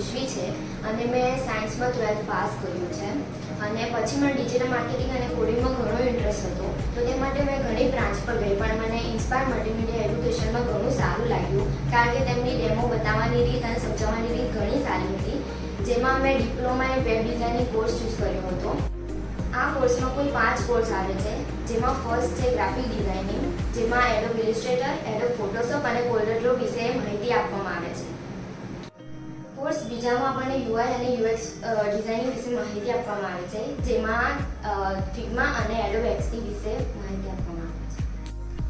યશવી છે અને મેં સાયન્સમાં 12th પાસ કર્યું છે અને પછી મને ડિજિટલ માર્કેટિંગ અને કોડિંગમાં ઘણો ઇન્ટરેસ્ટ હતો. તો તે માટે મેં ઘણી બ્રાન્ચ પર ગઈ, પણ મને ઇન્સ્પાયર મલ્ટીમીડિયા એજ્યુકેશનમાં ઘણું સારું લાગ્યું, કારણ કે તેમની ડેમો બતાવવાની રીત અને સમજાવવાની રીત ઘણી સારી હતી. જેમાં મેં diploma in web designing course choose કર્યો હતો. આ કોર્સમાં કુલ 5 કોર્સ આવે છે, જેમાં ફર્સ્ટ છે ગ્રાફિક ડિઝાઇનિંગ, જેમાં એડોબ ઇલિસ્ટ્રેટર, એડોબ ફોટોશોપ અને કોલ્ડરડ્રો વિશે માહિતી આપવામાં આવે છે. કોર્સ બીજામાં આપણને UI અને UX ડિઝાઇનિંગ વિશે માહિતી આપવામાં આવે છે, જેમાં ફિગ્મા અને એડોબ XD વિશે માહિતી આપવામાં આવે છે.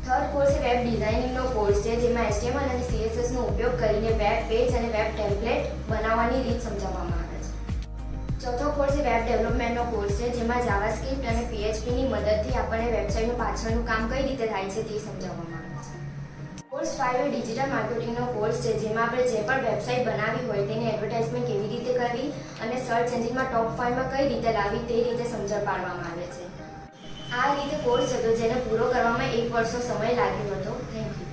થર્ડ કોર્સ એ વેબ ડિઝાઇનિંગનો કોર્સ છે, જેમાં HTML અને CSS નો ઉપયોગ કરીને વેબ પેજ અને વેબ ટેમ્પલેટ બનાવવાની રીત સમજાવવામાં આવે છે. ચોથો કોર્સ એ વેબ ડેવલપમેન્ટનો કોર્સ છે, જેમાં જાવાસ્ક્રિપ્ટ અને PHP ની મદદથી આપણને વેબસાઇટનું પાછળનું કામ કઈ રીતે થાય છે તે સમજાવવામાં આવે છે. કોર્સ 5 એ ડિજિટલ માર્કેટિંગનો કોર્સ છે, જેમાં આપણે જે પણ વેબસાઇટ બનાવી હોય તેની એડવર્ટાઇઝમેન્ટ કેવી રીતે કરવી અને સર્ચ એન્જિનમાં ટોપ 5માં કઈ રીતે લાવવી તે રીતે સમજણ પાડવામાં આવે છે. આ રીતે કોર્સ હતો, જેને પૂરો કરવામાં 1 વર્ષનો સમય લાગ્યો હતો. Thank you.